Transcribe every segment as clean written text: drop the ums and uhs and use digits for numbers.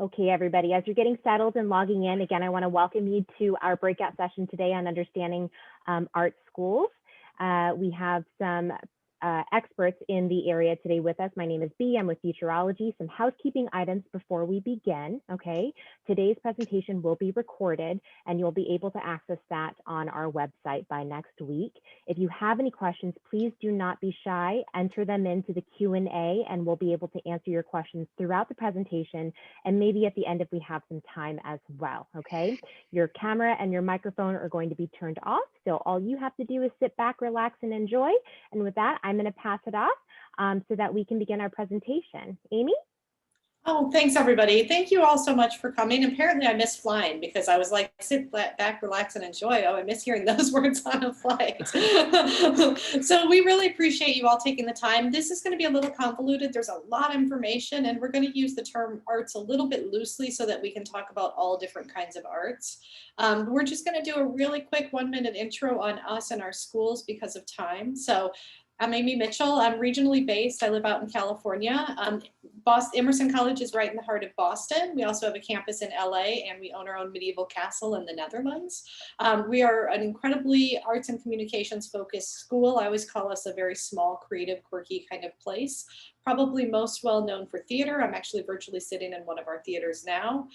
Okay, everybody, as you're getting settled and logging in, again, I want to welcome you to our breakout session today on understanding art schools. We have some experts in the area today with us. My name is Bea. I'm with Futureology. Some housekeeping items before we begin, okay? Today's presentation will be recorded and you'll be able to access that on our website by next week. If you have any questions, please do not be shy. Enter them into the Q&A and we'll be able to answer your questions throughout the presentation and maybe at the end if we have some time as well, okay? Your camera and your microphone are going to be turned off, so all you have to do is sit back, relax, and enjoy. And with that, I'm going to pass it off so that we can begin our presentation. Amy? Oh, thanks everybody. Thank you all so much for coming. Apparently I missed flying because I was like, sit back, relax, and enjoy. Oh, I miss hearing those words on a flight. So we really appreciate you all taking the time. This is going to be a little convoluted. There's a lot of information and we're going to use the term arts a little bit loosely so that we can talk about all different kinds of arts. We're just going to do a really quick 1-minute intro on us and our schools because of time. So I'm Amy Mitchell. I'm regionally based. I live out in California. Emerson College is right in the heart of Boston. We also have a campus in LA and we own our own medieval castle in the Netherlands. We are an incredibly arts and communications focused school. I always call us a very small, creative, quirky kind of place. Probably most well known for theater. I'm actually virtually sitting in one of our theaters now.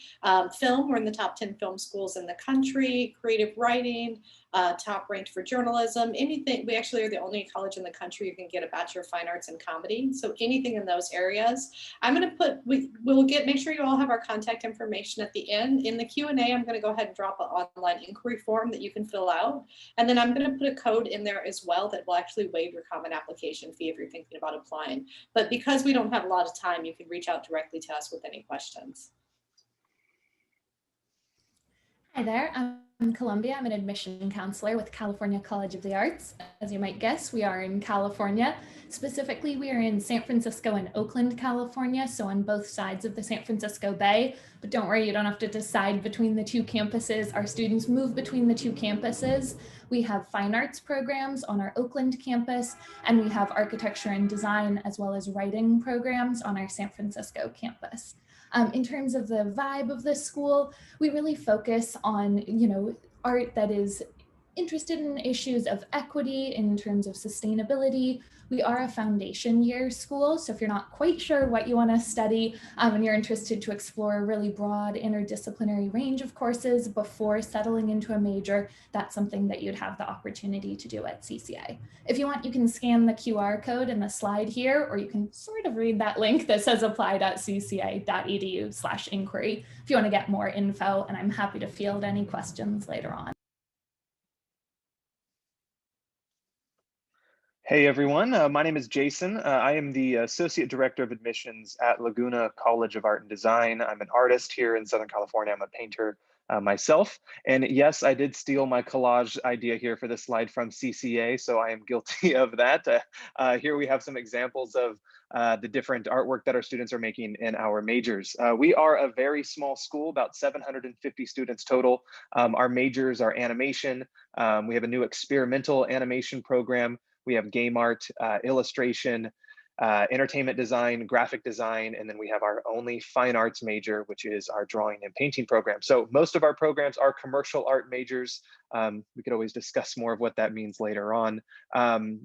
Film, we're in the top 10 film schools in the country. Creative writing, top ranked for journalism, anything. We actually are the only college in the country you can get a Bachelor of Fine Arts in comedy. So anything in those areas. I'm going to put, make sure you all have our contact information at the end. In the Q&A, I'm going to go ahead and drop an online inquiry form that you can fill out. And then I'm going to put a code in there as well that will actually waive your common application fee if you're thinking about applying. But because we don't have a lot of time, you can reach out directly to us with any questions. Hi there, I'm Columbia. I'm an admission counselor with California College of the Arts. As you might guess, we are in California. Specifically, we are in San Francisco and Oakland, California, so on both sides of the San Francisco Bay. But don't worry, you don't have to decide between the two campuses. Our students move between the two campuses. We have fine arts programs on our Oakland campus, and we have architecture and design as well as writing programs on our San Francisco campus. In terms of the vibe of the school, we really focus on, art that is interested in issues of equity in terms of sustainability. We are a foundation year school, so if you're not quite sure what you want to study and you're interested to explore a really broad interdisciplinary range of courses before settling into a major, that's something that you'd have the opportunity to do at CCA. If you want, you can scan the QR code in the slide here, or you can sort of read that link that says apply.cca.edu/inquiry if you want to get more info, and I'm happy to field any questions later on. Hey everyone, my name is Jason. I am the Associate Director of Admissions at Laguna College of Art and Design. I'm an artist here in Southern California. I'm a painter myself. And yes, I did steal my collage idea here for this slide from CCA, so I am guilty of that. Here we have some examples of the different artwork that our students are making in our majors. We are a very small school, about 750 students total. Our majors are animation. We have a new experimental animation program. We have game art, illustration, entertainment design, graphic design, and then we have our only fine arts major, which is our drawing and painting program. So most of our programs are commercial art majors. We could always discuss more of what that means later on. I'll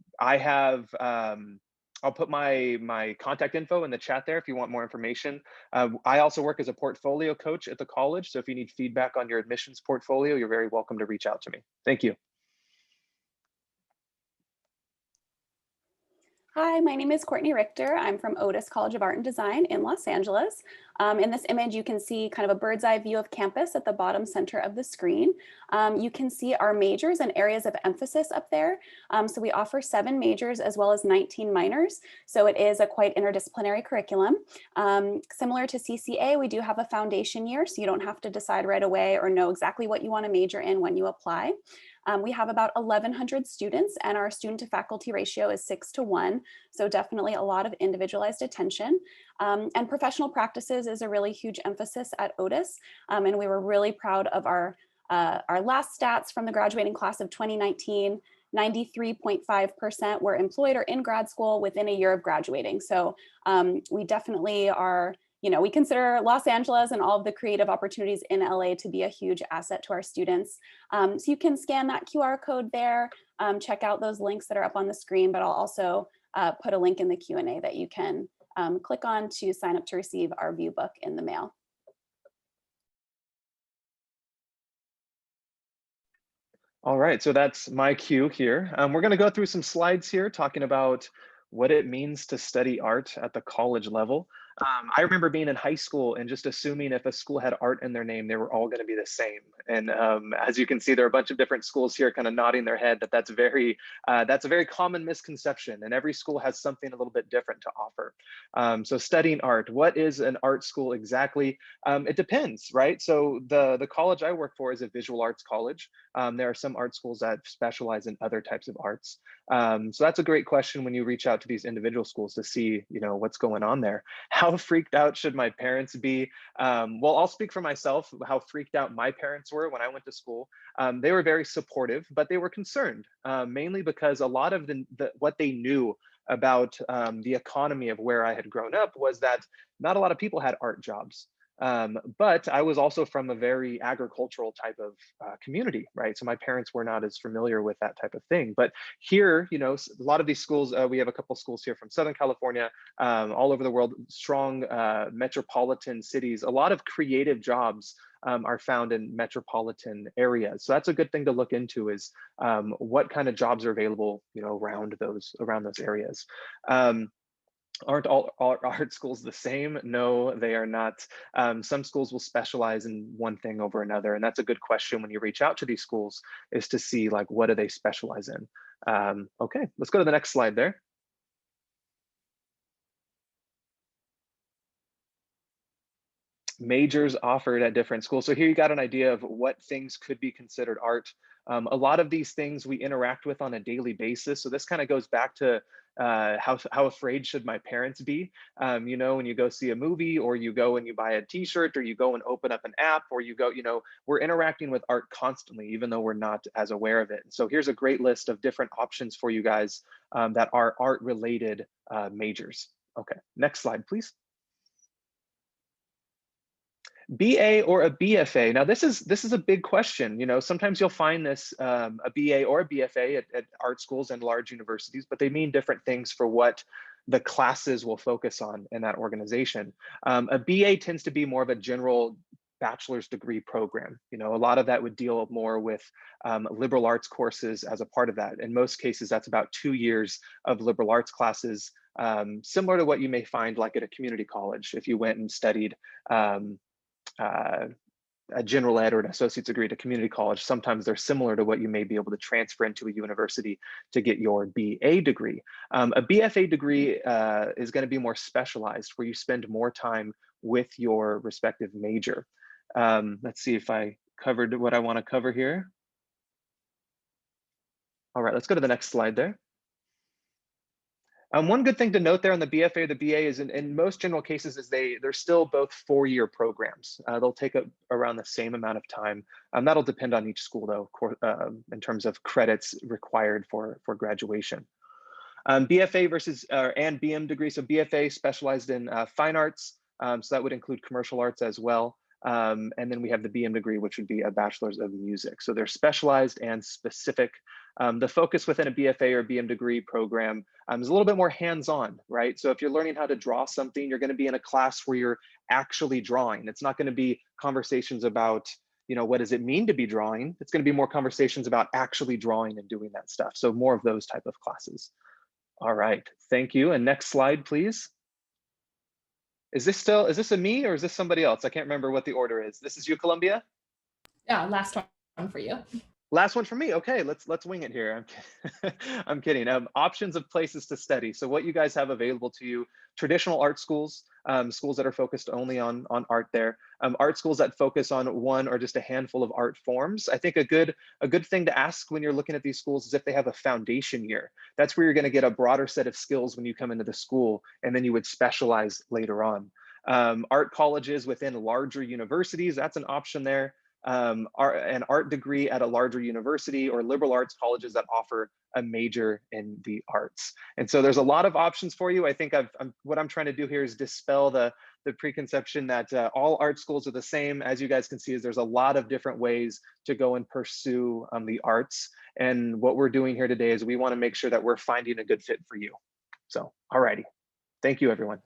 put my contact info in the chat there if you want more information. I also work as a portfolio coach at the college. So if you need feedback on your admissions portfolio, you're very welcome to reach out to me. Thank you. Hi, my name is Courtney Richter. I'm from Otis College of Art and Design in Los Angeles. In this image, you can see kind of a bird's eye view of campus at the bottom center of the screen. You can see our majors and areas of emphasis up there. So we offer 7 majors as well as 19 minors. So it is a quite interdisciplinary curriculum. Similar to CCA, we do have a foundation year, so you don't have to decide right away or know exactly what you want to major in when you apply. We have about 1,100 students and our student to faculty ratio is 6:1. So definitely a lot of individualized attention. And professional practices is a really huge emphasis at Otis. And we were really proud of our last stats from the graduating class of 2019. 93.5% were employed or in grad school within a year of graduating. So we definitely are we consider Los Angeles and all of the creative opportunities in LA to be a huge asset to our students. So you can scan that QR code there, check out those links that are up on the screen, but I'll also put a link in the Q&A that you can click on to sign up to receive our view book in the mail. All right, so that's my cue here. We're going to go through some slides here talking about what it means to study art at the college level. I remember being in high school and just assuming if a school had art in their name, they were all going to be the same. And as you can see, there are a bunch of different schools here kind of nodding their head that that's a very common misconception. And every school has something a little bit different to offer. So studying art, what is an art school exactly? It depends, right? So the college I work for is a visual arts college. There are some art schools that specialize in other types of arts. So that's a great question when you reach out to these individual schools to see, what's going on there. How freaked out should my parents be? Well, I'll speak for myself, how freaked out my parents were when I went to school. They were very supportive, but they were concerned, mainly because a lot of what they knew about the economy of where I had grown up was that not a lot of people had art jobs. But I was also from a very agricultural type of community, right? So my parents were not as familiar with that type of thing. But here, a lot of these schools, we have a couple schools here from Southern California, all over the world, strong metropolitan cities. A lot of creative jobs are found in metropolitan areas. So that's a good thing to look into is what kind of jobs are available, around those areas. Aren't all art schools the same? No, they are not. Some schools will specialize in one thing over another. And that's a good question when you reach out to these schools, is to see like, what do they specialize in? Okay, let's go to the next slide there. Majors offered at different schools. So here you got an idea of what things could be considered art. A lot of these things we interact with on a daily basis. So this kind of goes back to how afraid should my parents be? When you go see a movie, or you go and you buy a t-shirt, or you go and open up an app, or you go, we're interacting with art constantly, even though we're not as aware of it. So here's a great list of different options for you guys that are art related majors. Okay, next slide, please. BA or a BFA. Now this is a big question. Sometimes you'll find this a BA or a BFA at art schools and large universities, but they mean different things for what the classes will focus on in that organization. A BA tends to be more of a general bachelor's degree program. A lot of that would deal more with liberal arts courses as a part of that. In most cases, that's about 2 years of liberal arts classes, similar to what you may find like at a community college if you went and studied a general ed or an associate's degree at a community college. Sometimes they're similar to what you may be able to transfer into a university to get your BA degree. A BFA degree is going to be more specialized, where you spend more time with your respective major. Let's see if I covered what I want to cover here. All right, let's go to the next slide there. One good thing to note there on the BFA or the BA is in most general cases is they're still both 4-year programs. They'll take around the same amount of time. That'll depend on each school though, in terms of credits required for graduation. BFA versus and BM degree. So BFA specialized in fine arts. So that would include commercial arts as well. And then we have the BM degree, which would be a bachelor's of music. So they're specialized and specific. The focus within a BFA or BM degree program is a little bit more hands-on, right? So if you're learning how to draw something, you're going to be in a class where you're actually drawing. It's not going to be conversations about, what does it mean to be drawing? It's going to be more conversations about actually drawing and doing that stuff. So more of those type of classes. All right, thank you. And next slide, please. Is this a me or is this somebody else? I can't remember what the order is. This is you, Columbia? Yeah, last one for you. Last one for me. Okay, let's wing it here. I'm kidding. Options of places to study. So what you guys have available to you: traditional art schools, schools that are focused only on art there. Art schools that focus on one or just a handful of art forms. I think a good thing to ask when you're looking at these schools is if they have a foundation year. That's where you're going to get a broader set of skills when you come into the school, and then you would specialize later on. Art colleges within larger universities, that's an option there. an art degree at a larger university or liberal arts colleges that offer a major in the arts. And so there's a lot of options for you. I think what I'm trying to do here is dispel the preconception that all art schools are the same. As you guys can see, is there's a lot of different ways to go and pursue the arts. And what we're doing here today is we want to make sure that we're finding a good fit for you. So, alrighty. Thank you, everyone.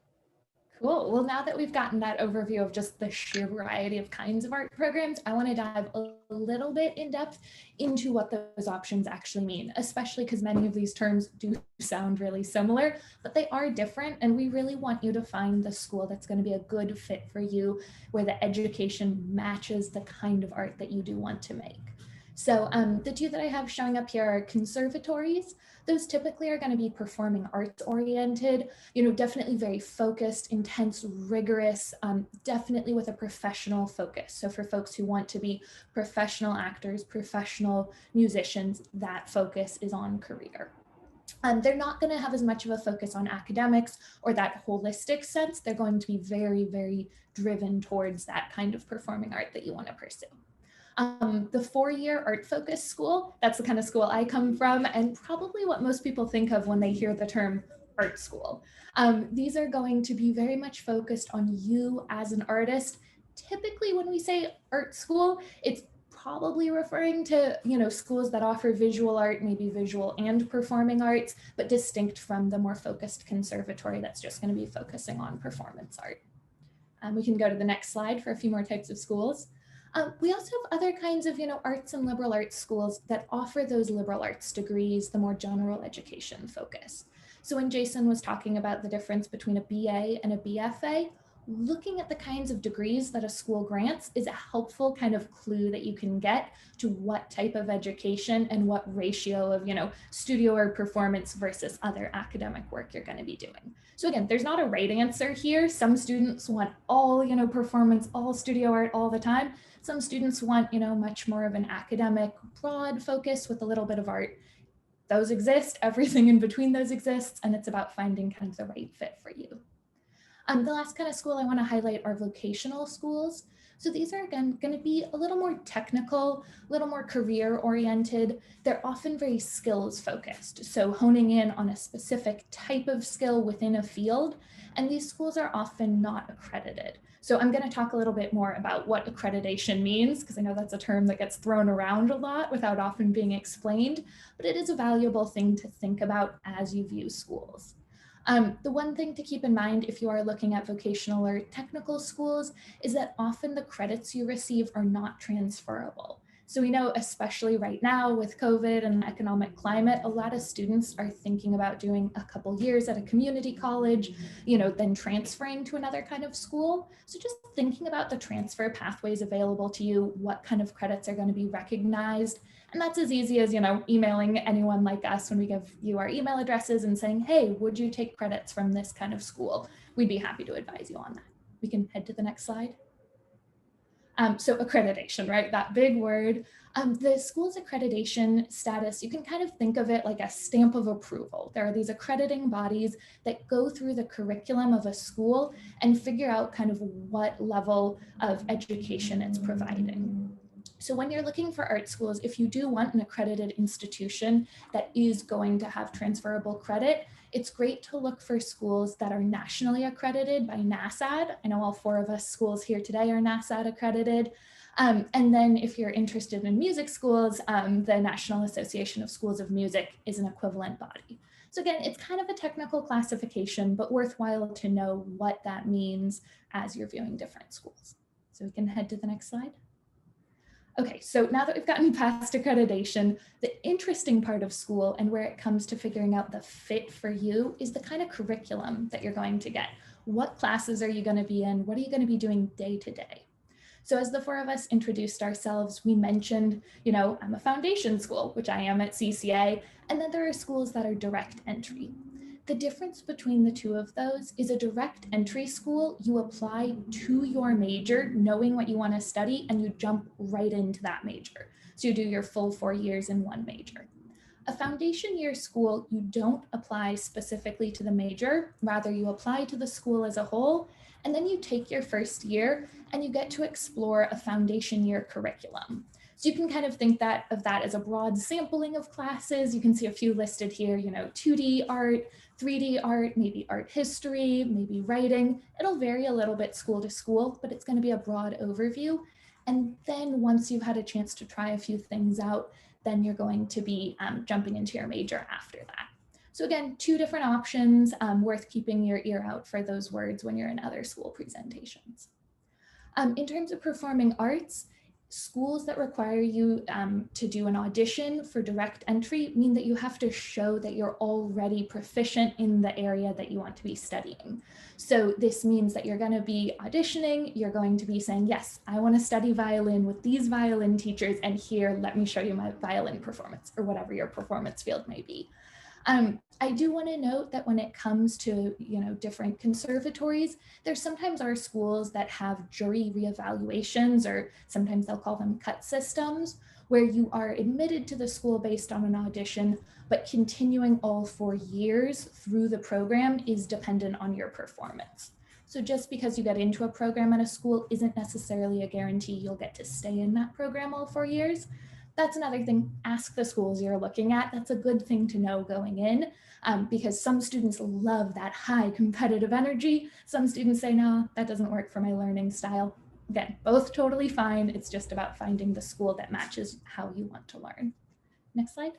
Cool. Well, now that we've gotten that overview of just the sheer variety of kinds of art programs, I want to dive a little bit in depth into what those options actually mean, especially because many of these terms do sound really similar, but they are different. And we really want you to find the school that's going to be a good fit for you, where the education matches the kind of art that you do want to make. So the two that I have showing up here are conservatories. Those typically are going to be performing arts oriented, definitely very focused, intense, rigorous, definitely with a professional focus. So for folks who want to be professional actors, professional musicians, that focus is on career. They're not going to have as much of a focus on academics or that holistic sense. They're going to be very, very driven towards that kind of performing art that you want to pursue. The four-year art-focused school, that's the kind of school I come from, and probably what most people think of when they hear the term art school. These are going to be very much focused on you as an artist. Typically, when we say art school, it's probably referring to, schools that offer visual art, maybe visual and performing arts, but distinct from the more focused conservatory that's just going to be focusing on performance art. We can go to the next slide for a few more types of schools. We also have other kinds of, arts and liberal arts schools that offer those liberal arts degrees, the more general education focus. So when Jason was talking about the difference between a BA and a BFA, looking at the kinds of degrees that a school grants is a helpful kind of clue that you can get to what type of education and what ratio of, studio or performance versus other academic work you're going to be doing. So again, there's not a right answer here. Some students want all, performance, all studio art all the time. Some students want, much more of an academic broad focus with a little bit of art. Those exist, everything in between those exists, and it's about finding kind of the right fit for you. The last kind of school I want to highlight are vocational schools. So these are, again, going to be a little more technical, a little more career oriented. They're often very skills focused. So honing in on a specific type of skill within a field. And these schools are often not accredited. So I'm going to talk a little bit more about what accreditation means, because I know that's a term that gets thrown around a lot without often being explained, but it is a valuable thing to think about as you view schools. The one thing to keep in mind if you are looking at vocational or technical schools is that often the credits you receive are not transferable. So we know, especially right now with COVID and the economic climate, a lot of students are thinking about doing a couple years at a community college, then transferring to another kind of school. So just thinking about the transfer pathways available to you, what kind of credits are going to be recognized. And that's as easy as, emailing anyone like us when we give you our email addresses and saying, hey, would you take credits from this kind of school? We'd be happy to advise you on that. We can head to the next slide. So accreditation, right? That big word. The school's accreditation status, you can kind of think of it like a stamp of approval. There are these accrediting bodies that go through the curriculum of a school and figure out kind of what level of education it's providing. So when you're looking for art schools, if you do want an accredited institution that is going to have transferable credit, it's great to look for schools that are nationally accredited by NASAD. I know all four of us schools here today are NASAD accredited. And then if you're interested in music schools, the National Association of Schools of Music is an equivalent body. So again, it's kind of a technical classification, but worthwhile to know what that means as you're viewing different schools. So we can head to the next slide. Okay, so now that we've gotten past accreditation, the interesting part of school and where it comes to figuring out the fit for you is the kind of curriculum that you're going to get. What classes are you going to be in? What are you going to be doing day to day? So as the four of us introduced ourselves, we mentioned, I'm a foundation school, which I am at CCA, and then there are schools that are direct entry. The difference between the two of those is a direct entry school, you apply to your major, knowing what you want to study, and you jump right into that major. So you do your full 4 years in one major. A foundation year school, you don't apply specifically to the major, rather you apply to the school as a whole, and then you take your first year and you get to explore a foundation year curriculum. So you can kind of think of that as a broad sampling of classes. You can see a few listed here, 2D art, 3D art, maybe art history, maybe writing. It'll vary a little bit school to school, but it's going to be a broad overview. And then once you've had a chance to try a few things out, then you're going to be jumping into your major after that. So again, 2 different options, worth keeping your ear out for those words when you're in other school presentations. In terms of performing arts, schools that require you to do an audition for direct entry mean that you have to show that you're already proficient in the area that you want to be studying. So this means that you're going to be auditioning, you're going to be saying, yes, I want to study violin with these violin teachers, and here, let me show you my violin performance, or whatever your performance field may be. I do want to note that when it comes to, different conservatories, there sometimes are schools that have jury reevaluations, or sometimes they'll call them cut systems, where you are admitted to the school based on an audition, but continuing all 4 years through the program is dependent on your performance. So just because you get into a program at a school isn't necessarily a guarantee you'll get to stay in that program all 4 years. That's another thing, ask the schools you're looking at. That's a good thing to know going in, because some students love that high competitive energy. Some students say, no, that doesn't work for my learning style. Again, both totally fine. It's just about finding the school that matches how you want to learn. Next slide.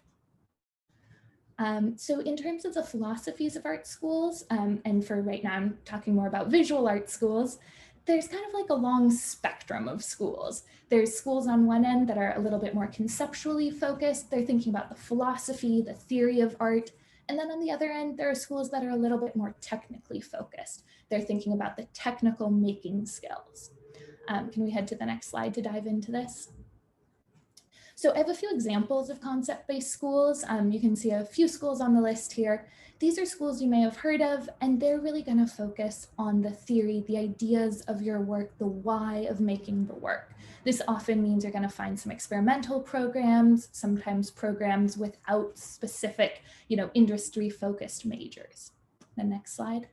So in terms of the philosophies of art schools, and for right now, I'm talking more about visual art schools, there's kind of like a long spectrum of schools. There's schools on one end that are a little bit more conceptually focused. They're thinking about the philosophy, the theory of art. And then on the other end, there are schools that are a little bit more technically focused. They're thinking about the technical making skills. Can we head to the next slide to dive into this? So I have a few examples of concept-based schools. You can see a few schools on the list here. These are schools you may have heard of, and they're really going to focus on the theory, the ideas of your work, the why of making the work. This often means you're going to find some experimental programs, sometimes programs without specific, industry-focused majors. The next slide.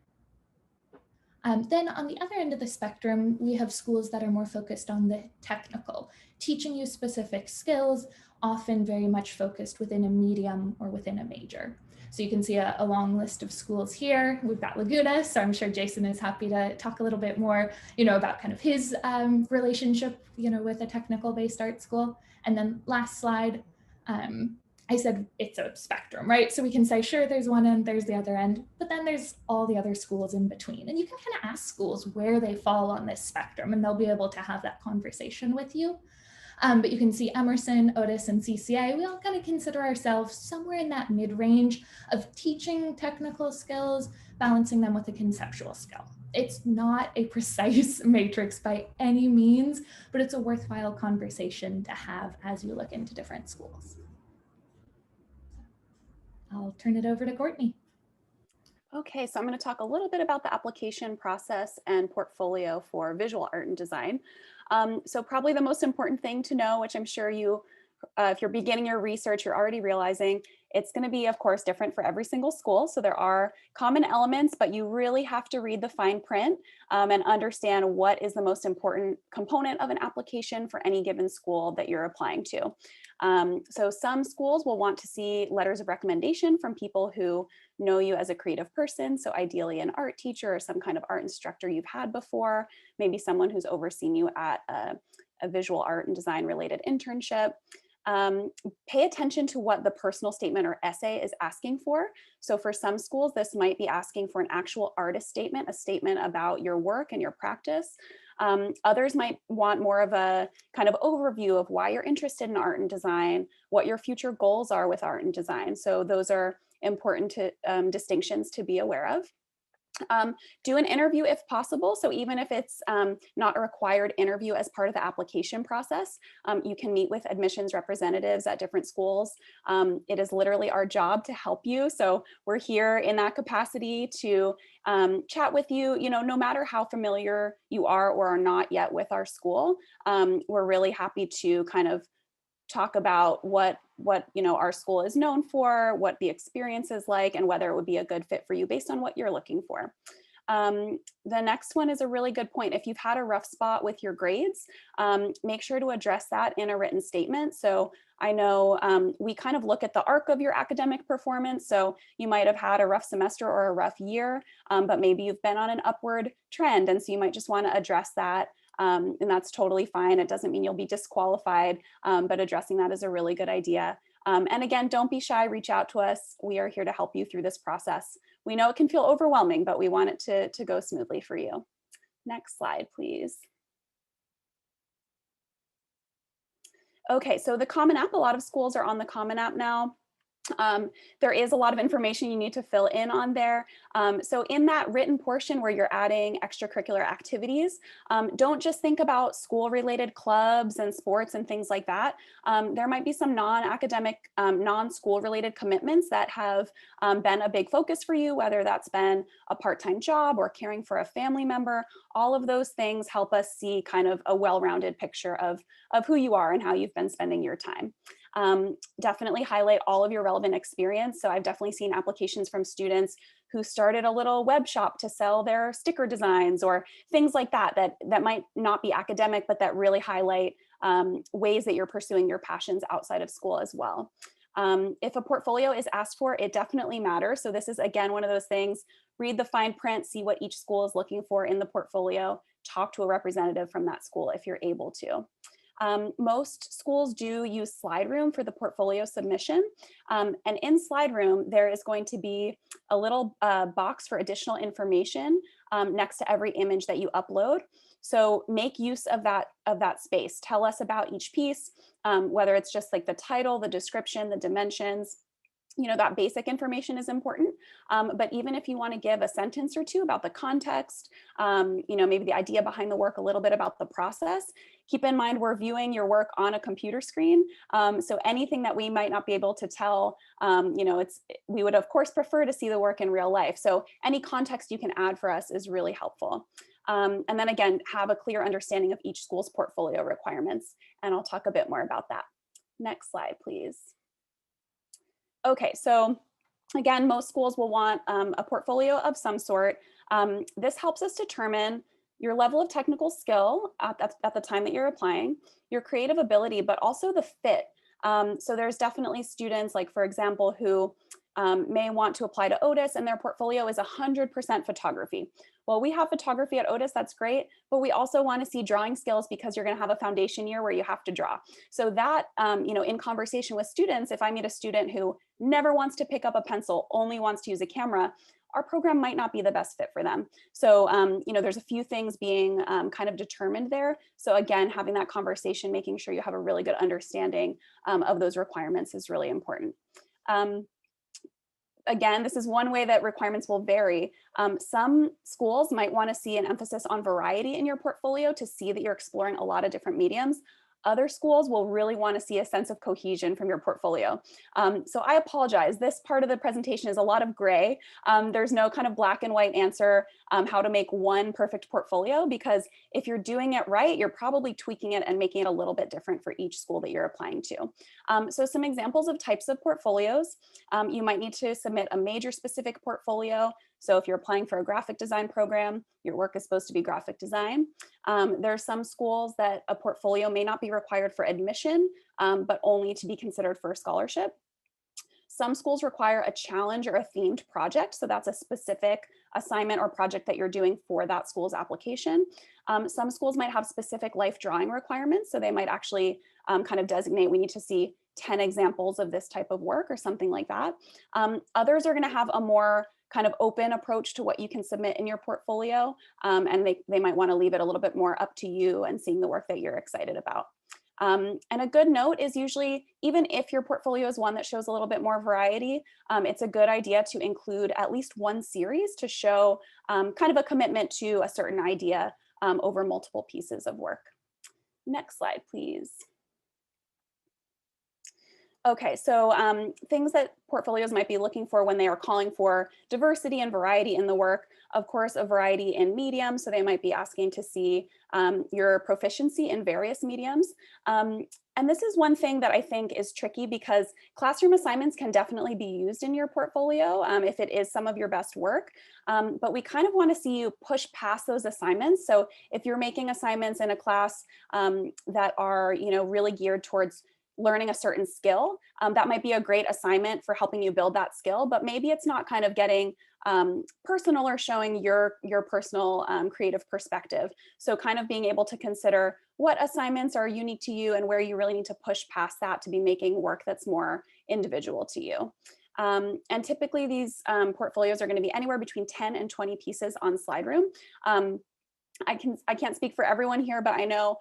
Then on the other end of the spectrum, we have schools that are more focused on the technical, teaching you specific skills, often very much focused within a medium or within a major. So you can see a long list of schools here. We've got Laguna, so I'm sure Jason is happy to talk a little bit more, about kind of his relationship, with a technical-based art school. And then last slide, I said it's a spectrum, right? So we can say, sure, there's one end, there's the other end, but then there's all the other schools in between. And you can kind of ask schools where they fall on this spectrum, and they'll be able to have that conversation with you. But you can see Emerson, Otis, and CCA, we all kind of consider ourselves somewhere in that mid-range of teaching technical skills, balancing them with a conceptual skill. It's not a precise matrix by any means, but it's a worthwhile conversation to have as you look into different schools. I'll turn it over to Courtney. Okay, so I'm going to talk a little bit about the application process and portfolio for visual art and design. So probably the most important thing to know, which I'm sure you, if you're beginning your research, you're already realizing, it's going to be, of course, different for every single school. So there are common elements, but you really have to read the fine print and understand what is the most important component of an application for any given school that you're applying to. So some schools will want to see letters of recommendation from people who know you as a creative person. So ideally an art teacher or some kind of art instructor you've had before, maybe someone who's overseen you at a visual art and design related internship. Pay attention to what the personal statement or essay is asking for. So for some schools, this might be asking for an actual artist statement, a statement about your work and your practice. Others might want more of a kind of overview of why you're interested in art and design, what your future goals are with art and design. So those are important distinctions to be aware of. Do an interview if possible. So even if it's not a required interview as part of the application process, you can meet with admissions representatives at different schools. It is literally our job to help you. So we're here in that capacity to chat with you, no matter how familiar you are or are not yet with our school. We're really happy to kind of talk about what our school is known for, what the experience is like, and whether it would be a good fit for you based on what you're looking for. The next one is a really good point. If you've had a rough spot with your grades, make sure to address that in a written statement. So I know we kind of look at the arc of your academic performance. So you might have had a rough semester or a rough year, but maybe you've been on an upward trend. And so you might just want to address that. And that's totally fine. It doesn't mean you'll be disqualified, but addressing that is a really good idea. And again, don't be shy, reach out to us. We are here to help you through this process. We know it can feel overwhelming, but we want it to go smoothly for you. Next slide, please. Okay, so the Common App, a lot of schools are on the Common App now. There is a lot of information you need to fill in on there. So in that written portion where you're adding extracurricular activities, don't just think about school-related clubs and sports and things like that. There might be some non-academic, non-school related commitments that have been a big focus for you, whether that's been a part-time job or caring for a family member. All of those things help us see kind of a well-rounded picture of who you are and how you've been spending your time. Definitely highlight all of your relevant experience. So I've definitely seen applications from students who started a little web shop to sell their sticker designs or things like that, that might not be academic, but that really highlight ways that you're pursuing your passions outside of school as well. If a portfolio is asked for, it definitely matters. So this is, again, one of those things, read the fine print, see what each school is looking for in the portfolio, talk to a representative from that school if you're able to. Most schools do use SlideRoom for the portfolio submission. And in SlideRoom, there is going to be a little box for additional information next to every image that you upload. So make use of that space. Tell us about each piece, whether it's just like the title, the description, the dimensions. That basic information is important. But even if you want to give a sentence or two about the context, maybe the idea behind the work, a little bit about the process, keep in mind we're viewing your work on a computer screen. So anything that we might not be able to tell, we would of course prefer to see the work in real life. So any context you can add for us is really helpful. And then again, have a clear understanding of each school's portfolio requirements. And I'll talk a bit more about that. Next slide, please. Okay, so again, most schools will want a portfolio of some sort. This helps us determine your level of technical skill at the time that you're applying, your creative ability, but also the fit. So there's definitely students, like for example, who may want to apply to Otis and their portfolio is 100% photography. Well, we have photography at Otis, that's great, but we also want to see drawing skills because you're going to have a foundation year where you have to draw. So that, in conversation with students, if I meet a student who never wants to pick up a pencil, only wants to use a camera, our program might not be the best fit for them. So, there's a few things being kind of determined there. So again, having that conversation, making sure you have a really good understanding of those requirements is really important. Again, this is one way that requirements will vary. Some schools might want to see an emphasis on variety in your portfolio to see that you're exploring a lot of different mediums. Other schools will really want to see a sense of cohesion from your portfolio. So I apologize. This part of the presentation is a lot of gray. There's no kind of black and white answer how to make one perfect portfolio, because if you're doing it right, you're probably tweaking it and making it a little bit different for each school that you're applying to. So some examples of types of portfolios, you might need to submit a major specific portfolio. So if you're applying for a graphic design program, your work is supposed to be graphic design. There are some schools that a portfolio may not be required for admission, but only to be considered for a scholarship. Some schools require a challenge or a themed project. So that's a specific assignment or project that you're doing for that school's application. Some schools might have specific life drawing requirements. So they might actually kind of designate, we need to see 10 examples of this type of work or something like that. Others are going to have a more kind of open approach to what you can submit in your portfolio. And they might want to leave it a little bit more up to you and seeing the work that you're excited about. And a good note is usually, even if your portfolio is one that shows a little bit more variety, it's a good idea to include at least one series to show kind of a commitment to a certain idea over multiple pieces of work. Next slide, please. Okay, so things that portfolios might be looking for when they are calling for diversity and variety in the work, of course, a variety in medium. So they might be asking to see your proficiency in various mediums. And this is one thing that I think is tricky because classroom assignments can definitely be used in your portfolio if it is some of your best work. But we kind of want to see you push past those assignments. So if you're making assignments in a class that are, really geared towards learning a certain skill, that might be a great assignment for helping you build that skill, but maybe it's not kind of getting personal or showing your personal creative perspective. So kind of being able to consider what assignments are unique to you and where you really need to push past that to be making work that's more individual to you. And typically these portfolios are going to be anywhere between 10 and 20 pieces on SlideRoom. I can't speak for everyone here, but I know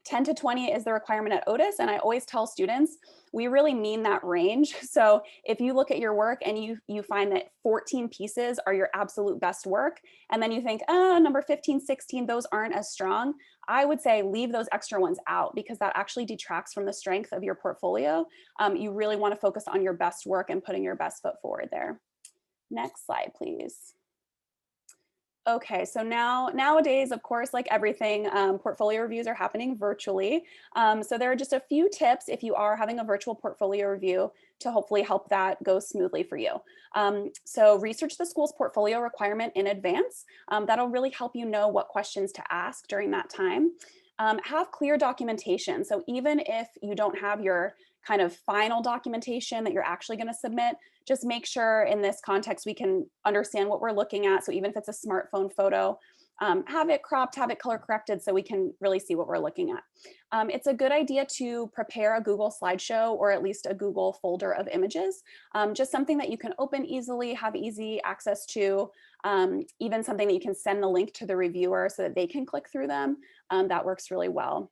10 to 20 is the requirement at Otis. And I always tell students, we really mean that range. So if you look at your work and you find that 14 pieces are your absolute best work, and then you think, number 15, 16, those aren't as strong, I would say leave those extra ones out because that actually detracts from the strength of your portfolio. You really want to focus on your best work and putting your best foot forward there. Next slide, please. Okay, so nowadays, of course, like everything, portfolio reviews are happening virtually. So there are just a few tips if you are having a virtual portfolio review to hopefully help that go smoothly for you. So research the school's portfolio requirement in advance. That'll really help you know what questions to ask during that time. Have clear documentation. So even if you don't have your kind of final documentation that you're actually going to submit, just make sure in this context we can understand what we're looking at. So even if it's a smartphone photo, have it cropped, have it color corrected so we can really see what we're looking at. It's a good idea to prepare a Google slideshow or at least a Google folder of images, just something that you can open easily, have easy access to, even something that you can send the link to the reviewer so that they can click through them. That works really well.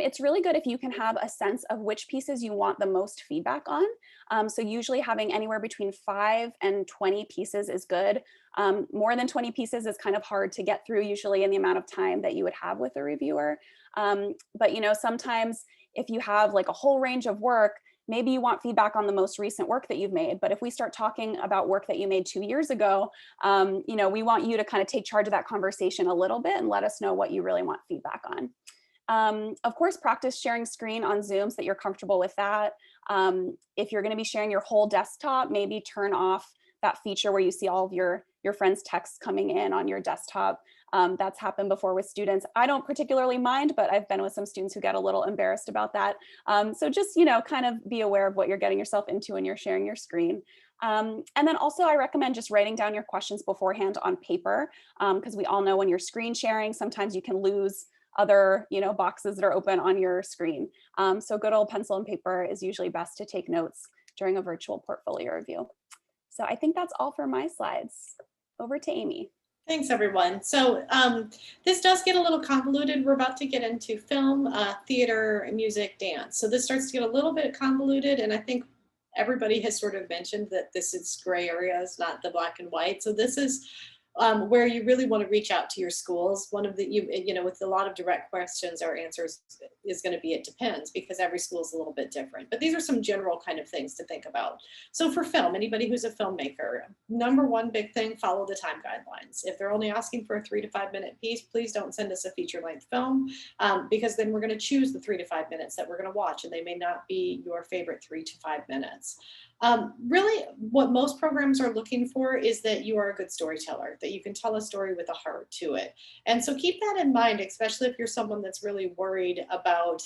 It's really good if you can have a sense of which pieces you want the most feedback on. So usually having anywhere between 5 and 20 pieces is good. More than 20 pieces is kind of hard to get through usually in the amount of time that you would have with a reviewer. But sometimes if you have like a whole range of work, maybe you want feedback on the most recent work that you've made. But if we start talking about work that you made 2 years ago, we want you to kind of take charge of that conversation a little bit and let us know what you really want feedback on. Of course, practice sharing screen on Zoom so that you're comfortable with that. If you're going to be sharing your whole desktop, maybe turn off that feature where you see all of your friends' texts coming in on your desktop. That's happened before with students. I don't particularly mind, but I've been with some students who get a little embarrassed about that. So just, kind of be aware of what you're getting yourself into when you're sharing your screen. And then also I recommend just writing down your questions beforehand on paper, because we all know when you're screen sharing, sometimes you can lose other boxes that are open on your screen. So good old pencil and paper is usually best to take notes during a virtual portfolio review. So I think that's all for my slides. Over to Amy. Thanks, everyone. So this does get a little convoluted. We're about to get into film, theater, music, dance. So this starts to get a little bit convoluted, and I think everybody has sort of mentioned that this is gray areas, not the black and white. So this is where you really want to reach out to your schools. One of the, with a lot of direct questions, our answers is going to be, it depends, because every school is a little bit different. But these are some general kind of things to think about. So for film, anybody who's a filmmaker, number one big thing, follow the time guidelines. If they're only asking for a 3 to 5 minute piece, please don't send us a feature length film, because then we're going to choose the 3 to 5 minutes that we're going to watch, and they may not be your favorite 3 to 5 minutes. Really, what most programs are looking for is that you are a good storyteller, that you can tell a story with a heart to it. And so keep that in mind, especially if you're someone that's really worried about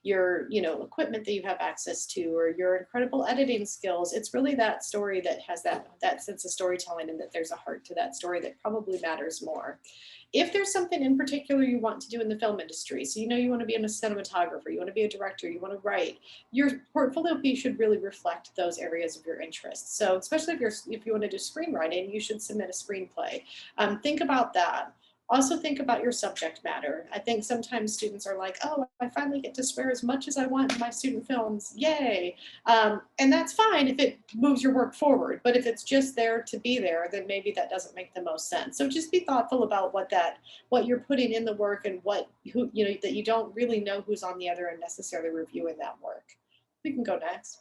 your equipment that you have access to, or your incredible editing skills. It's really that story that has that sense of storytelling, and that there's a heart to that story that probably matters more. If there's something in particular you want to do in the film industry, so you want to be a cinematographer, you want to be a director, you want to write, your portfolio piece should really reflect those areas of your interest. So especially if you want to do screenwriting, you should submit a screenplay. Think about that. Also think about your subject matter. I think sometimes students are like, oh, I finally get to swear as much as I want in my student films, yay. And that's fine if it moves your work forward, but if it's just there to be there, then maybe that doesn't make the most sense. So just be thoughtful about what you're putting in the work, and that you don't really know who's on the other end necessarily reviewing that work. We can go next.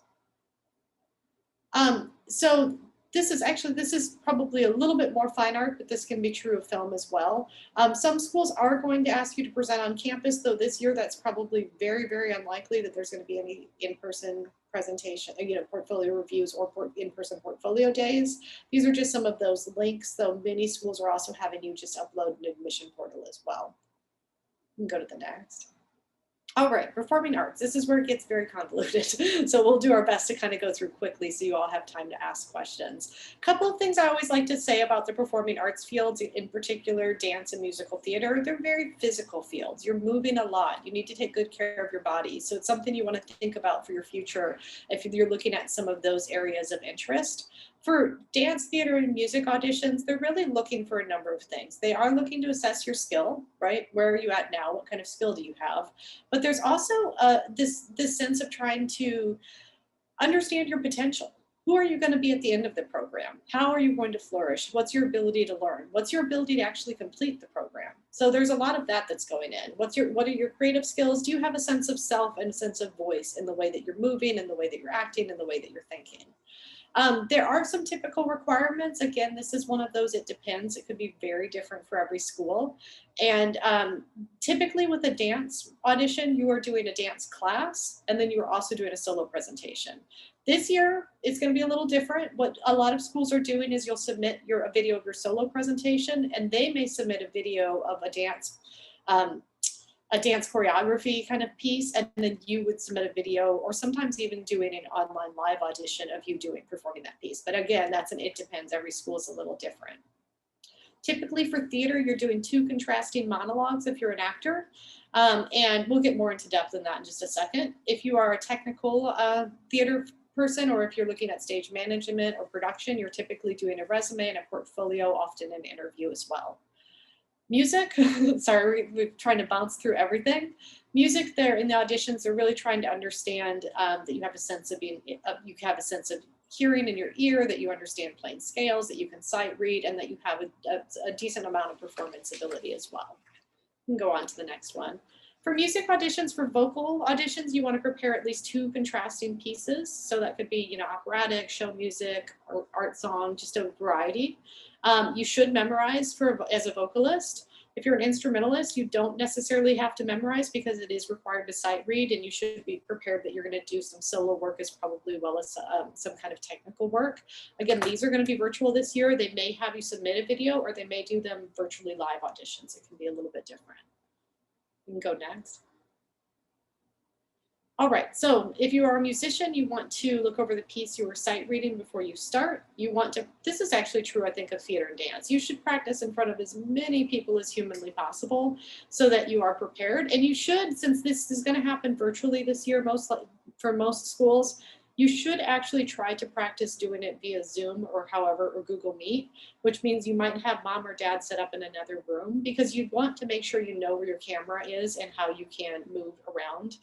So this is probably a little bit more fine art, but this can be true of film as well. Some schools are going to ask you to present on campus, though this year that's probably very, very unlikely that there's going to be any in-person presentation, portfolio reviews or in-person portfolio days. These are just some of those links, though many schools are also having you just upload an admission portal as well. We can go to the next. All right, performing arts. This is where it gets very convoluted. So we'll do our best to kind of go through quickly so you all have time to ask questions. A couple of things I always like to say about the performing arts fields, in particular dance and musical theater, they're very physical fields. You're moving a lot. You need to take good care of your body. So it's something you want to think about for your future if you're looking at some of those areas of interest. For dance, theater, and music auditions, they're really looking for a number of things. They are looking to assess your skill, right? Where are you at now? What kind of skill do you have? But there's also this sense of trying to understand your potential. Who are you going to be at the end of the program? How are you going to flourish? What's your ability to learn? What's your ability to actually complete the program? So there's a lot of that that's going in. What are your creative skills? Do you have a sense of self and a sense of voice in the way that you're moving, in the way that you're acting, in the way that you're thinking? There are some typical requirements. Again, this is one of those, it depends. It could be very different for every school. And typically with a dance audition, you are doing a dance class, and then you are also doing a solo presentation. This year, it's going to be a little different. What a lot of schools are doing is you'll submit a video of your solo presentation, and they may submit a video of a dance choreography kind of piece, and then you would submit a video, or sometimes even doing an online live audition of you performing that piece. But again, it depends. Every school is a little different. Typically for theater, you're doing 2 contrasting monologues if you're an actor, and we'll get more into depth in that in just a second. If you are a technical theater person, or if you're looking at stage management or production, you're typically doing a resume and a portfolio, often an interview as well. Music, sorry, we're trying to bounce through everything. Music, there in the auditions, they're really trying to understand that you have a sense of hearing in your ear, that you understand playing scales, that you can sight read, and that you have a decent amount of performance ability as well. We can go on to the next one. For music auditions, for vocal auditions, you want to prepare at least 2 contrasting pieces. So that could be, operatic, show music, or art song, just a variety. You should memorize as a vocalist. If you're an instrumentalist, you don't necessarily have to memorize because it is required to sight read, and you should be prepared that you're going to do some solo work as probably well as some kind of technical work. Again, these are going to be virtual this year. They may have you submit a video, or they may do them virtually live auditions. It can be a little bit different. We can go next. All right, so if you are a musician, you want to look over the piece you were sight reading before you start. This is actually true, I think, of theater and dance. You should practice in front of as many people as humanly possible so that you are prepared. And you should, since this is going to happen virtually this year, for most schools, you should actually try to practice doing it via Zoom or Google Meet, which means you might have mom or dad set up in another room, because you want to make sure you know where your camera is and how you can move around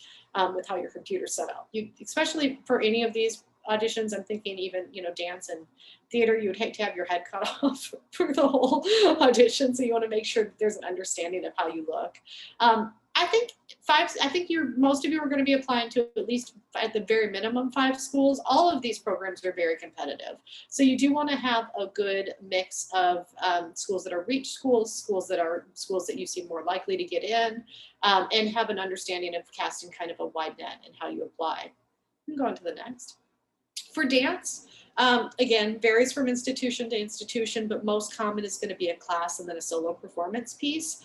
with how your computer's set up. Especially for any of these auditions, I'm thinking even, dance and theater, you would hate to have your head cut off for the whole audition. So you want to make sure that there's an understanding of how you look. I think most of you are going to be applying to at least at the very minimum 5 schools. All of these programs are very competitive. So you do want to have a good mix of schools that are reach schools that you seem more likely to get in, and have an understanding of casting kind of a wide net and how you apply. We can go on to the next. For dance, again, varies from institution to institution, but most common is going to be a class and then a solo performance piece.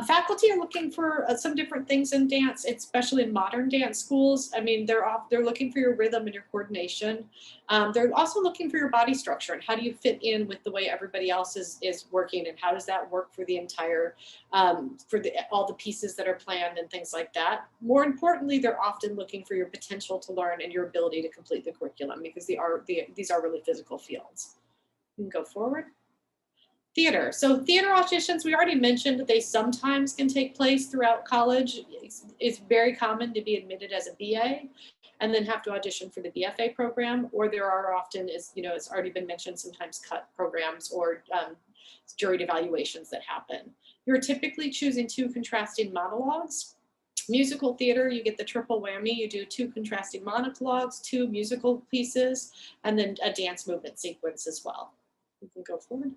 Faculty are looking for some different things in dance, especially in modern dance schools. I mean, they're looking for your rhythm and your coordination. They're also looking for your body structure and how do you fit in with the way everybody else is working, and how does that work for the entire, all the pieces that are planned and things like that. More importantly, they're often looking for your potential to learn and your ability to complete the curriculum, because these are really physical fields. You can go forward. Theater. So theater auditions, we already mentioned that they sometimes can take place throughout college. It's very common to be admitted as a BA and then have to audition for the BFA program, or there are often, it's already been mentioned, sometimes cut programs or juried evaluations that happen. You're typically choosing 2 contrasting monologues. Musical theater, you get the triple whammy. You do 2 contrasting monologues, 2 musical pieces, and then a dance movement sequence as well. You can go forward.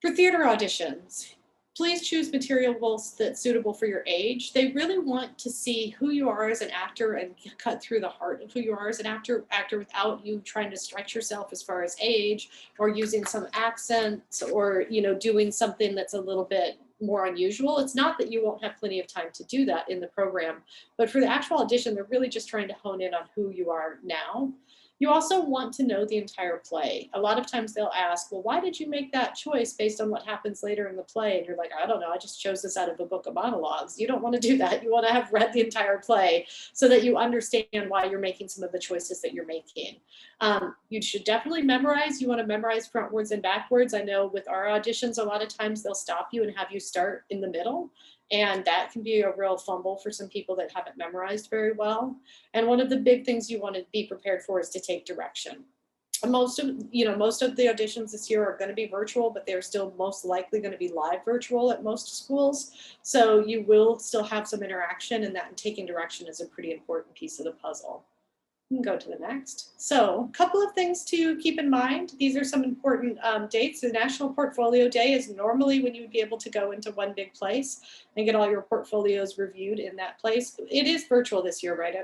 For theater auditions, please choose materials that's suitable for your age. They really want to see who you are as an actor and cut through the heart of who you are as an actor without you trying to stretch yourself as far as age or using some accents or, you know, doing something that's a little bit more unusual. It's not that you won't have plenty of time to do that in the program, but for the actual audition, they're really just trying to hone in on who you are now. You also want to know the entire play. A lot of times they'll ask, well, why did you make that choice based on what happens later in the play? And you're like, I don't know, I just chose this out of a book of monologues. You don't want to do that. You want to have read the entire play so that you understand why you're making some of the choices that you're making. You should definitely memorize. You want to memorize frontwards and backwards. I know with our auditions, a lot of times they'll stop you and have you start in the middle. And that can be a real fumble for some people that haven't memorized very well. And one of the big things you want to be prepared for is to take direction. Most of the auditions this year are going to be virtual, but they're still most likely going to be live virtual at most schools. So you will still have some interaction, and that taking direction is a pretty important piece of the puzzle. You can go to the next. So a couple of things to keep in mind. These are some important dates. The National Portfolio Day is normally when you would be able to go into one big place and get all your portfolios reviewed in that place. It is virtual this year, right?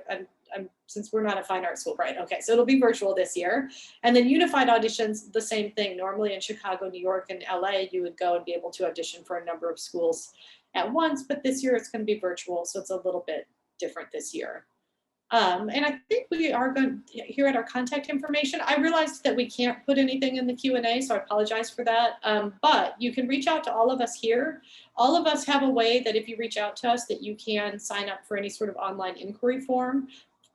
Since we're not a fine arts school, right? Okay, so it'll be virtual this year. And then unified auditions, the same thing. Normally in Chicago, New York, and LA, you would go and be able to audition for a number of schools at once, but this year it's going to be virtual, so it's a little bit different this year. And I think we are going to, here at our contact information, I realized that we can't put anything in the Q&A, so I apologize for that. But you can reach out to all of us here. All of us have a way that if you reach out to us that you can sign up for any sort of online inquiry form.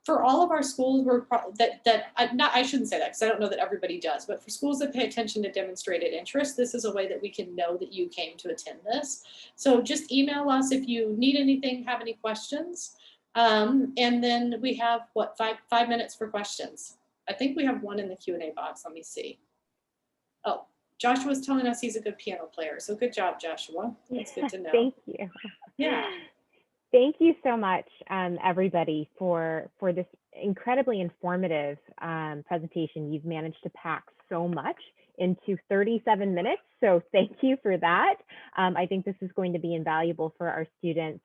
For all of our schools, I shouldn't say that because I don't know that everybody does, but for schools that pay attention to demonstrated interest, this is a way that we can know that you came to attend this. So just email us if you need anything, have any questions. And then we have, what, five minutes for questions. I think we have one in the Q&A box. Let me see. Oh, Joshua's telling us he's a good piano player. So good job, Joshua. That's good to know. Thank you. Yeah. Thank you so much, everybody, for this incredibly informative presentation. You've managed to pack so much into 37 minutes. So thank you for that. I think this is going to be invaluable for our students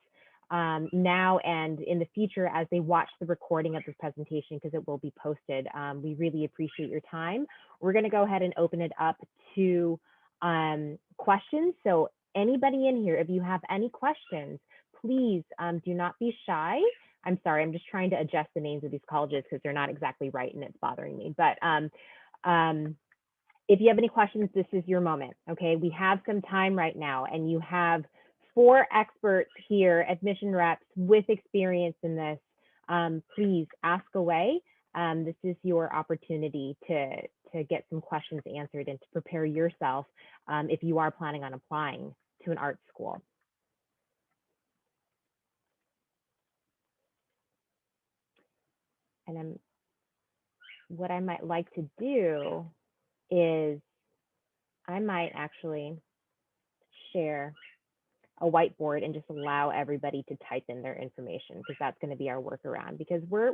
now and in the future as they watch the recording of this presentation, because it will be posted. We really appreciate your time. We're going to go ahead and open it up to questions. So anybody in here, if you have any questions, please do not be shy. I'm sorry, I'm just trying to adjust the names of these colleges because they're not exactly right and it's bothering me. But if you have any questions, this is your moment, okay? We have some time right now, and you have 4 experts here, admission reps with experience in this. Please ask away. This is your opportunity to get some questions answered and to prepare yourself if you are planning on applying to an art school. And what I might like to do is I might actually share a whiteboard and just allow everybody to type in their information, because that's going to be our workaround, because we're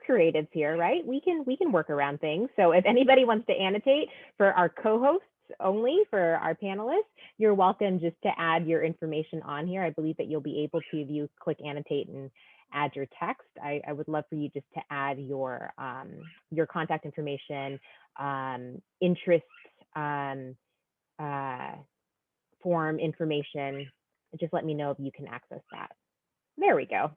creatives here, right? We can work around things. So if anybody wants to annotate for our co-hosts only, for our panelists, you're welcome just to add your information on here. I believe that you'll be able to, if you click annotate and add your text. I would love for you just to add your contact information, interest form information. Just let me know if you can access that. There we go.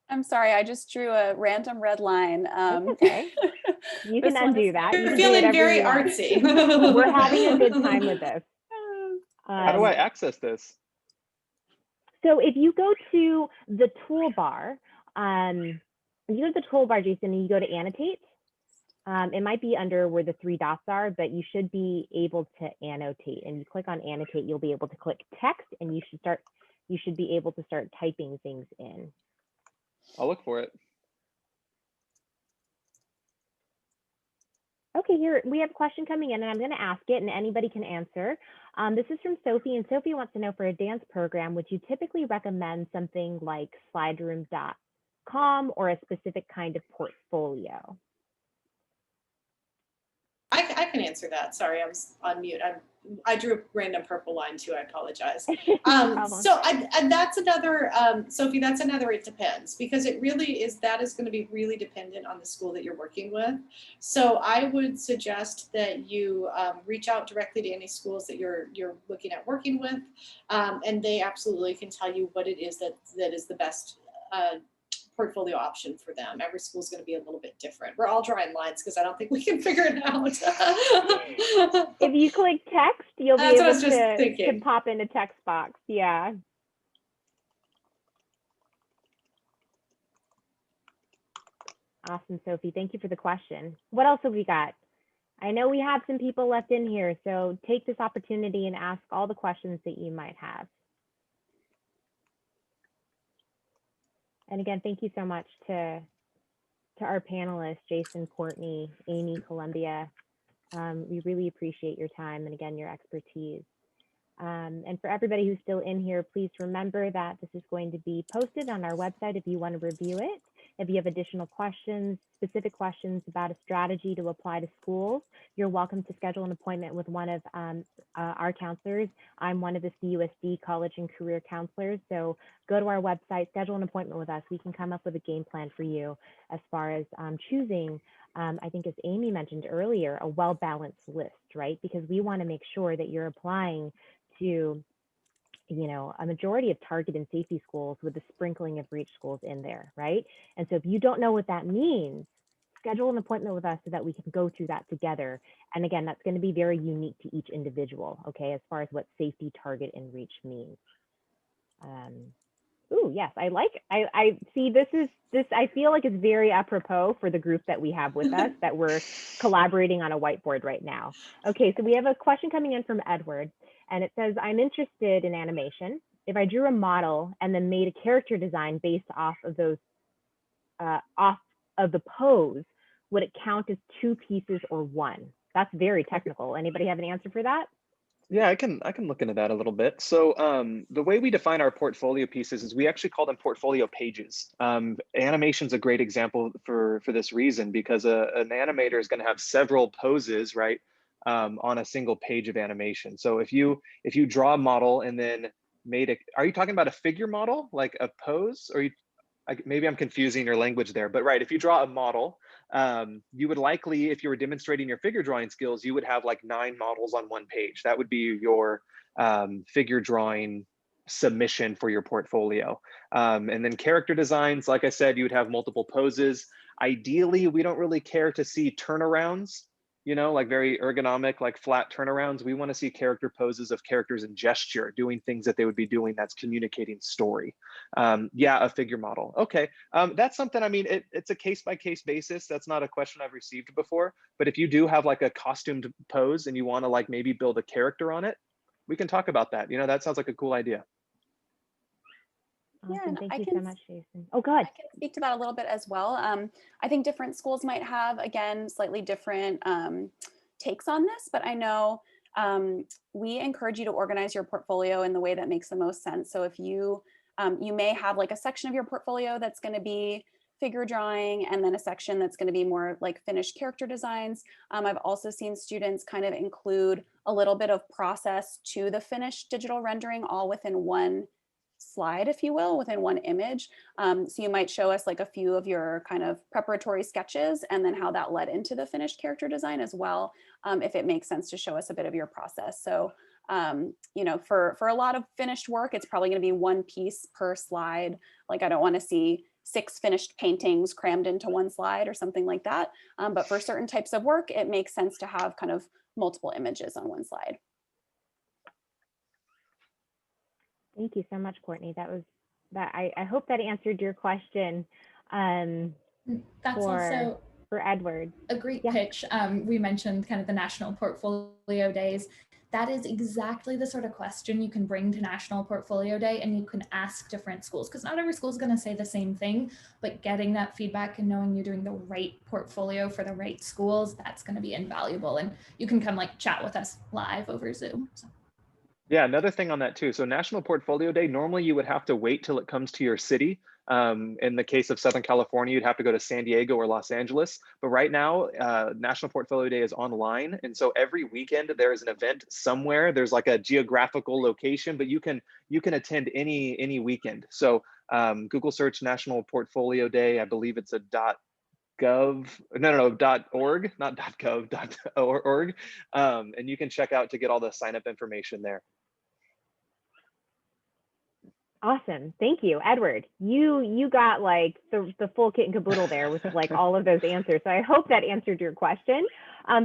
I'm sorry, I just drew a random red line. That's okay. You can undo that. You're feeling very artsy. We're having a good time with this. How do I access this? So if you go to the toolbar, Jason, and you go to annotate, it might be under where the 3 dots are, but you should be able to annotate. And you click on annotate, you'll be able to click text, and you should be able to start typing things in. I'll look for it. Okay, here we have a question coming in and I'm going to ask it and anybody can answer. This is from Sophie, and Sophie wants to know, for a dance program, would you typically recommend something like slideroom.com or a specific kind of portfolio? I can answer that. Sorry, I was on mute. I drew a random purple line too. I apologize. So that's another, Sophie, that's another, it depends, because it really is, that is going to be really dependent on the school that you're working with. So I would suggest that you reach out directly to any schools that you're looking at working with, and they absolutely can tell you what it is that is the best portfolio option for them. Every school is going to be a little bit different. We're all drawing lines because I don't think we can figure it out. If you click text, you'll be able to pop in a text box. Yeah. Awesome, Sophie. Thank you for the question. What else have we got? I know we have some people left in here, so take this opportunity and ask all the questions that you might have. And again, thank you so much to our panelists, Jason, Courtney, Amy, Columbia. We really appreciate your time and again, your expertise. And for everybody who's still in here, please remember that this is going to be posted on our website if you want to review it. If you have additional questions, specific questions about a strategy to apply to schools, you're welcome to schedule an appointment with one of our counselors. I'm one of the CUSD College and Career Counselors. So go to our website, schedule an appointment with us. We can come up with a game plan for you as far as choosing, I think as Amy mentioned earlier, a well-balanced list, right? Because we want to make sure that you're applying to, you know, a majority of target and safety schools with a sprinkling of reach schools in there, right? And so if you don't know what that means, schedule an appointment with us so that we can go through that together. And again, that's going to be very unique to each individual, okay, as far as what safety, target, and reach means. Oh, yes, I see this, I feel like it's very apropos for the group that we have with us, that we're collaborating on a whiteboard right now. Okay, so we have a question coming in from Edward. And it says, I'm interested in animation. If I drew a model and then made a character design based off of those, off of the pose, would it count as two pieces or one? That's very technical. Anybody have an answer for that? Yeah, I can look into that a little bit. So the way we define our portfolio pieces is we actually call them portfolio pages. Animation's a great example for this reason, because an animator is going to have several poses, right? On a single page of animation. So if you draw a model and then made it, are you talking about a figure model, like a pose, or maybe I'm confusing your language there, but right, if you draw a model, you would likely, if you were demonstrating your figure drawing skills, you would have like 9 models on one page. That would be your figure drawing submission for your portfolio. And then character designs, like I said, you would have multiple poses. Ideally, we don't really care to see turnarounds, you know, like very ergonomic, like flat turnarounds. We want to see character poses of characters in gesture, doing things that they would be doing that's communicating story. Yeah, a figure model. Okay, that's something, I mean, it's a case-by-case basis. That's not a question I've received before, but if you do have like a costumed pose and you want to like maybe build a character on it, we can talk about that. You know, that sounds like a cool idea. Awesome. Thank you so much, Jason. Oh, go ahead. I can speak to that a little bit as well. I think different schools might have, again, slightly different takes on this, but I know we encourage you to organize your portfolio in the way that makes the most sense. So if you, you may have like a section of your portfolio that's going to be figure drawing, and then a section that's going to be more like finished character designs. I've also seen students kind of include a little bit of process to the finished digital rendering all within one slide, if you will, within one image. So you might show us like a few of your kind of preparatory sketches and then how that led into the finished character design as well, if it makes sense to show us a bit of your process. So, you know, for a lot of finished work, it's probably going to be one piece per slide. Like I don't want to see 6 finished paintings crammed into one slide or something like that. But for certain types of work, it makes sense to have kind of multiple images on one slide. Thank you so much, Courtney. I hope that answered your question. That's also for Edward. A great pitch. We mentioned kind of the National Portfolio Days. that is exactly the sort of question you can bring to National Portfolio Day, and you can ask different schools, because not every school is going to say the same thing, but getting that feedback and knowing you're doing the right portfolio for the right schools, that's going to be invaluable. And you can come like chat with us live over Zoom. So. Yeah, another thing on that too. So National Portfolio Day, normally you would have to wait till it comes to your city. In the case of Southern California, you'd have to go to San Diego or Los Angeles. But right now, National Portfolio Day is online. And so every weekend there is an event somewhere. There's like a geographical location, but you can attend any weekend. So Google search National Portfolio Day. I believe it's a .org, not .gov, .org. And you can check out to get all the sign up information there. Awesome. Thank you, Edward. You got like the full kit and caboodle there with like all of those answers. So I hope that answered your question.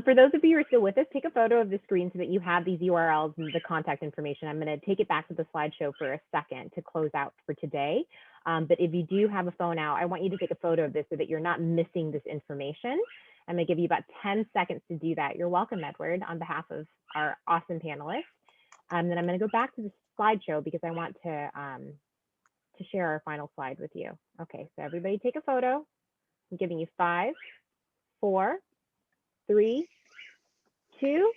For those of you who are still with us, take a photo of the screen so that you have these URLs and the contact information. I'm going to take it back to the slideshow for a second to close out for today. But if you do have a phone out, I want you to take a photo of this so that you're not missing this information. I'm going to give you about 10 seconds to do that. You're welcome, Edward, on behalf of our awesome panelists. Then I'm going to go back to the slideshow because I want to share our final slide with you. Okay, so everybody take a photo. I'm giving you 5, 4, 3, 2,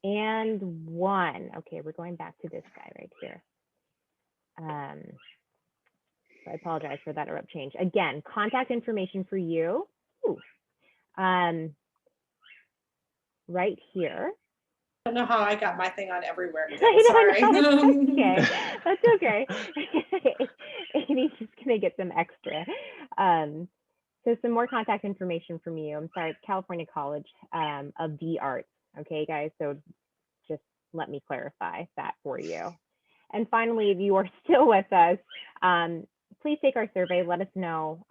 and 1. Okay, we're going back to this guy right here. So I apologize for that abrupt change. Again, contact information for you. Right here. I don't know how I got my thing on everywhere. Sorry. Sorry. That's okay. Amy's just gonna get some extra. So some more contact information from you. I'm sorry, it's California College of the Arts. Okay, guys. So just let me clarify that for you. And finally, if you are still with us, please take our survey. Let us know.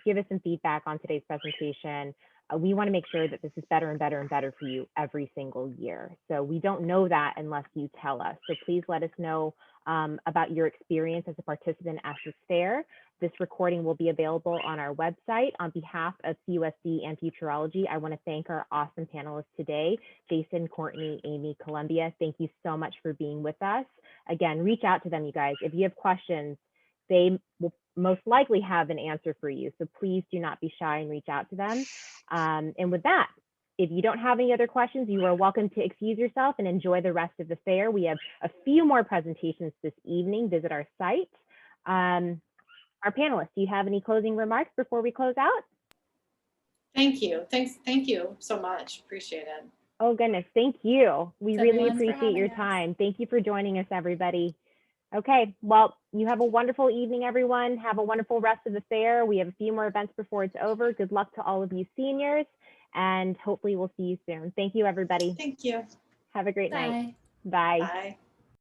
Give us some feedback on today's presentation. We want to make sure that this is better and better and better for you every single year. So we don't know that unless you tell us. So please let us know about your experience as a participant at this fair. This recording will be available on our website. On behalf of CUSD and Futureology, I want to thank our awesome panelists today, Jason, Courtney, Amy, Columbia. Thank you so much for being with us. Again, reach out to them, you guys. If you have questions, they will most likely have an answer for you. So please do not be shy and reach out to them. And with that, if you don't have any other questions, you are welcome to excuse yourself and enjoy the rest of the fair. We have a few more presentations this evening. Visit our site. Our panelists, do you have any closing remarks before we close out? Thank you. Thank you so much. Appreciate it. Oh goodness, thank you. We really Everyone's for appreciate your having us. time. Thank you for joining us, everybody. Okay, well, you have a wonderful evening, everyone. Have a wonderful rest of the fair. We have a few more events before it's over. Good luck to all of you seniors, and hopefully we'll see you soon. Thank you, everybody. Thank you. Have a great night. Bye. Bye. Bye.